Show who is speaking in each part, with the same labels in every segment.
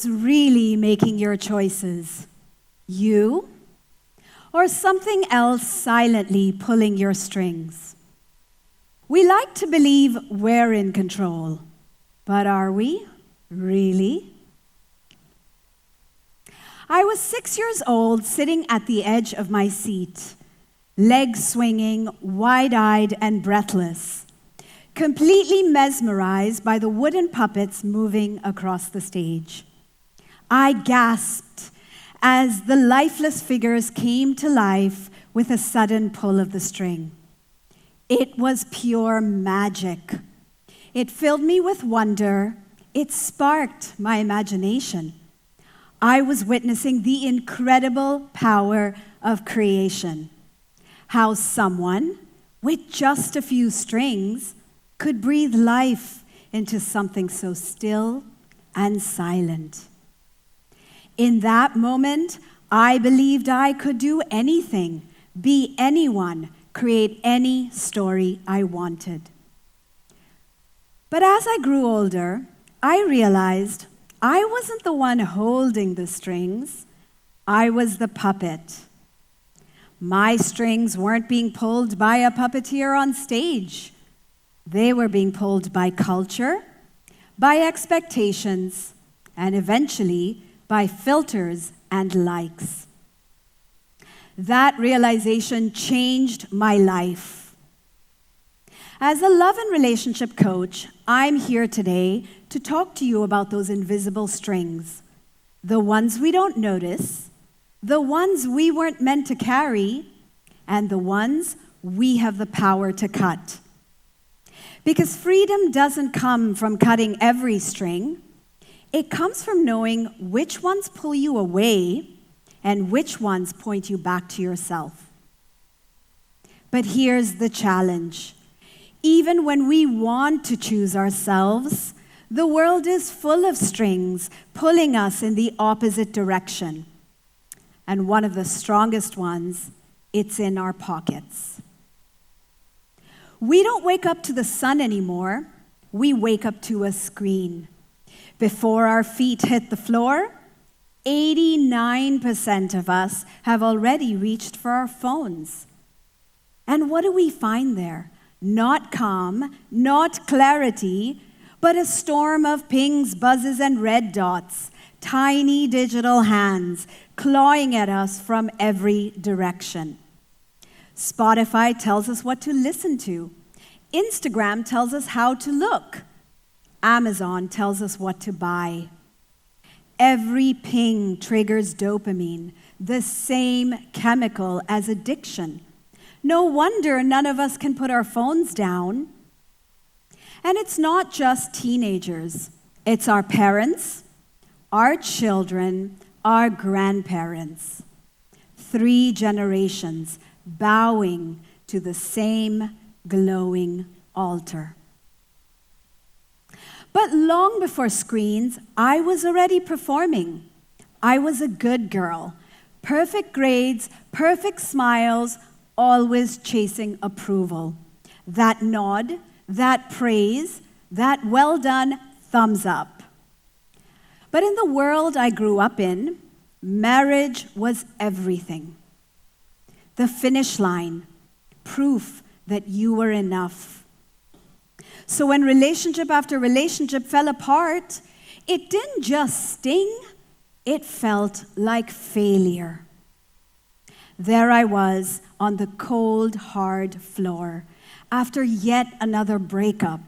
Speaker 1: Who's really making your choices? You? Or something else silently pulling your strings? We like to believe we're in control, but are we really? I was 6 years old, sitting at the edge of my seat, legs swinging, wide-eyed and breathless, completely mesmerized by the wooden puppets moving across the stage. I gasped as the lifeless figures came to life with a sudden pull of the string. It was pure magic. It filled me with wonder. It sparked my imagination. I was witnessing the incredible power of creation. How someone, with just a few strings, could breathe life into something so still and silent. In that moment, I believed I could do anything, be anyone, create any story I wanted. But as I grew older, I realized I wasn't the one holding the strings. I was the puppet. My strings weren't being pulled by a puppeteer on stage. They were being pulled by culture, by expectations, and eventually by filters and likes. That realization changed my life. As a love and relationship coach, I'm here today to talk to you about those invisible strings, the ones we don't notice, the ones we weren't meant to carry, and the ones we have the power to cut. Because freedom doesn't come from cutting every string. It comes from knowing which ones pull you away and which ones point you back to yourself. But here's the challenge. Even when we want to choose ourselves, the world is full of strings pulling us in the opposite direction. And one of the strongest ones, it's in our pockets. We don't wake up to the sun anymore. We wake up to a screen. Before our feet hit the floor, 89% of us have already reached for our phones. And what do we find there? Not calm, not clarity, but a storm of pings, buzzes, and red dots, tiny digital hands clawing at us from every direction. Spotify tells us what to listen to. Instagram tells us how to look. Amazon tells us what to buy. Every ping triggers dopamine, the same chemical as addiction. No wonder none of us can put our phones down. And it's not just teenagers. It's our parents, our children, our grandparents. 3 generations bowing to the same glowing altar. But long before screens, I was already performing. I was a good girl. Perfect grades, perfect smiles, always chasing approval. That nod, that praise, that well done thumbs up. But in the world I grew up in, marriage was everything. The finish line, proof that you were enough. So when relationship after relationship fell apart, it didn't just sting, it felt like failure. There I was on the cold, hard floor after yet another breakup.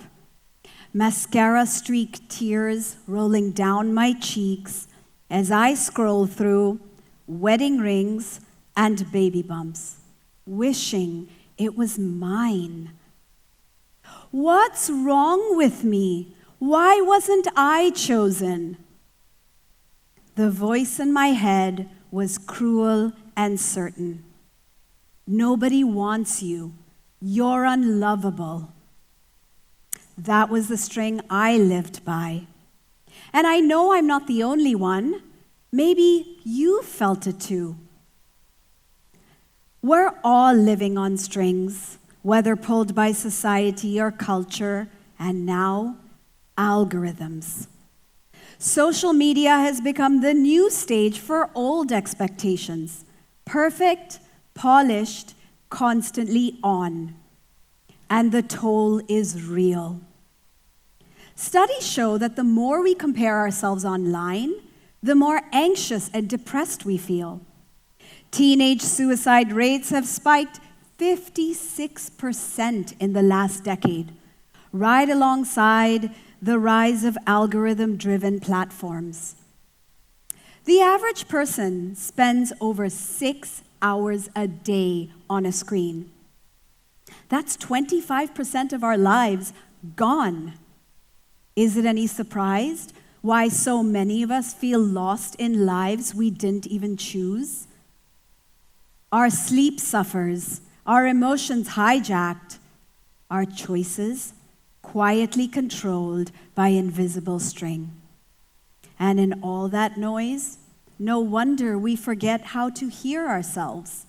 Speaker 1: Mascara-streaked tears rolling down my cheeks as I scroll through wedding rings and baby bumps, wishing it was mine. What's wrong with me? Why wasn't I chosen? The voice in my head was cruel and certain. Nobody wants you. You're unlovable. That was the string I lived by. And I know I'm not the only one. Maybe you felt it too. We're all living on strings, whether pulled by society or culture, and now algorithms. Social media has become the new stage for old expectations. Perfect, polished, constantly on. And the toll is real. Studies show that the more we compare ourselves online, the more anxious and depressed we feel. Teenage suicide rates have spiked 56% in the last decade, right alongside the rise of algorithm-driven platforms. The average person spends over 6 hours a day on a screen. That's 25% of our lives gone. Is it any surprise why so many of us feel lost in lives we didn't even choose? Our sleep suffers, our emotions hijacked, our choices quietly controlled by invisible string. And in all that noise, no wonder we forget how to hear ourselves.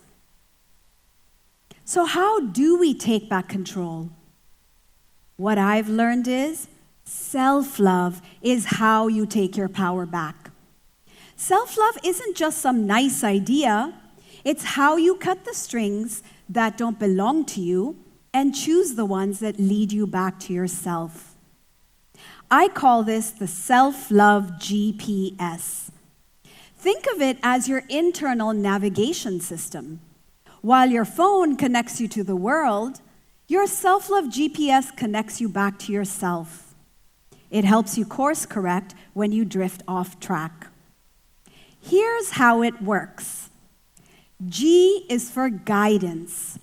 Speaker 1: So how do we take back control? What I've learned is self-love is how you take your power back. Self-love isn't just some nice idea. It's how you cut the strings that don't belong to you and choose the ones that lead you back to yourself. I call this the self-love GPS. Think of it as your internal navigation system. While your phone connects you to the world, your self-love GPS connects you back to yourself. It helps you course correct when you drift off track. Here's how it works. G is for guidance.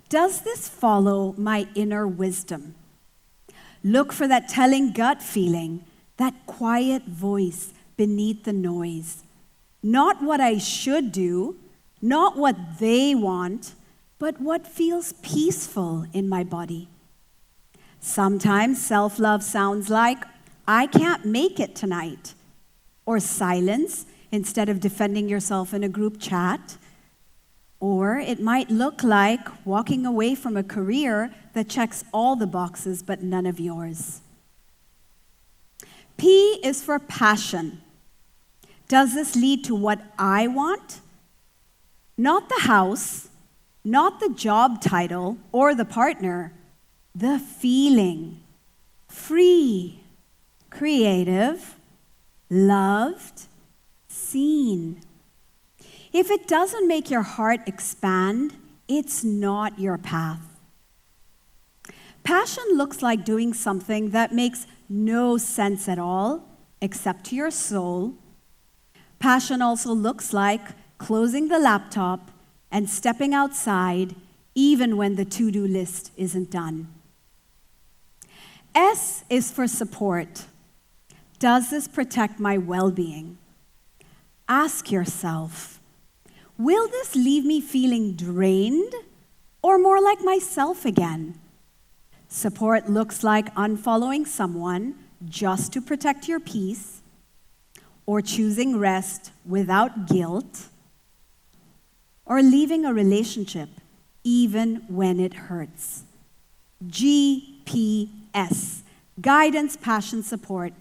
Speaker 1: Does this follow my inner wisdom? Look for that telling gut feeling, that quiet voice beneath the noise. Not what I should do, not what they want, but what feels peaceful in my body. Sometimes self-love sounds like, I can't make it tonight, or silence instead of defending yourself in a group chat. Or it might look like walking away from a career that checks all the boxes but none of yours. P is for passion. Does this lead to what I want? Not the house, not the job title or the partner, the feeling. Free, creative, loved, seen. If it doesn't make your heart expand, it's not your path. Passion looks like doing something that makes no sense at all, except to your soul. Passion also looks like closing the laptop and stepping outside, even when the to-do list isn't done. S is for support. Does this protect my well-being? Ask yourself, will this leave me feeling drained or more like myself again? Support looks like unfollowing someone just to protect your peace, or choosing rest without guilt, or leaving a relationship even when it hurts. GPS, guidance, passion, support.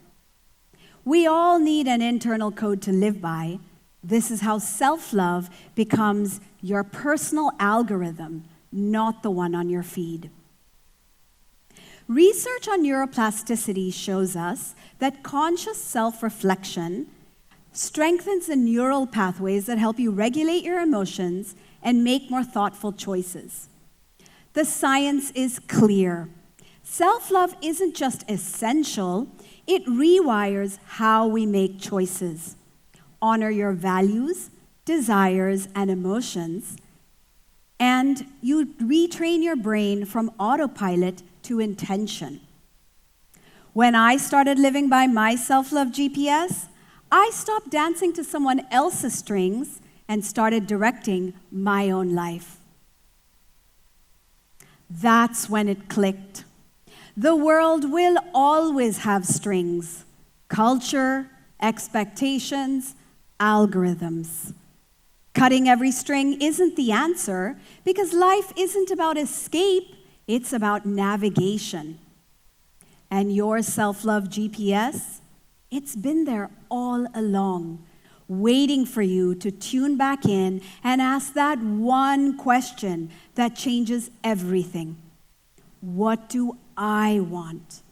Speaker 1: We all need an internal code to live by. This is how self-love becomes your personal algorithm, not the one on your feed. Research on neuroplasticity shows us that conscious self-reflection strengthens the neural pathways that help you regulate your emotions and make more thoughtful choices. The science is clear. Self-love isn't just essential, it rewires how we make choices. Honor your values, desires, and emotions, and you retrain your brain from autopilot to intention. When I started living by my self-love GPS, I stopped dancing to someone else's strings and started directing my own life. That's when it clicked. The world will always have strings: culture, expectations, algorithms. Cutting every string isn't the answer, because life isn't about escape, it's about navigation. And your self-love GPS, It's been there all along, waiting for you to tune back in and ask that one question that changes everything. What do I want?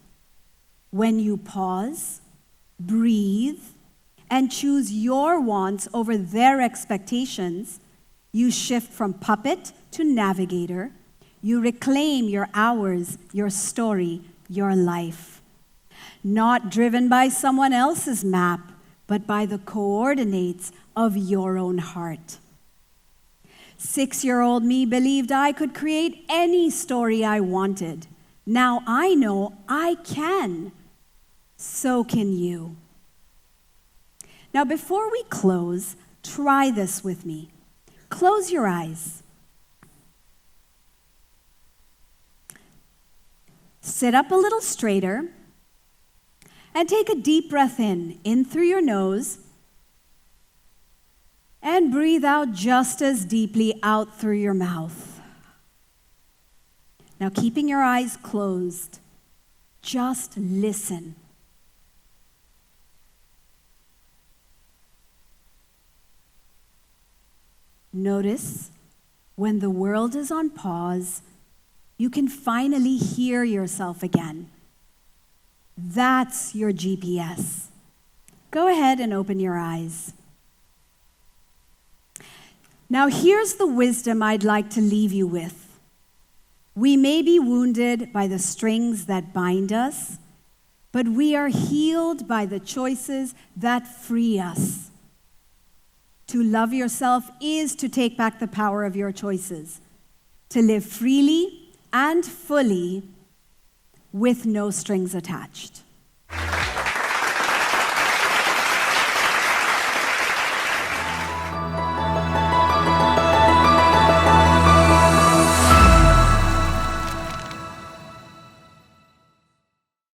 Speaker 1: When you pause, breathe, and choose your wants over their expectations, you shift from puppet to navigator. You reclaim your hours, your story, your life. Not driven by someone else's map, but by the coordinates of your own heart. 6-year-old me believed I could create any story I wanted. Now I know I can. So can you. Now, before we close, try this with me. Close your eyes. Sit up a little straighter and take a deep breath in through your nose, and breathe out just as deeply out through your mouth. Now, keeping your eyes closed, just listen. Notice when the world is on pause, you can finally hear yourself again. That's your GPS. Go ahead and open your eyes. Now, here's the wisdom I'd like to leave you with. We may be wounded by the strings that bind us, but we are healed by the choices that free us. To love yourself is to take back the power of your choices, to live freely and fully with no strings attached.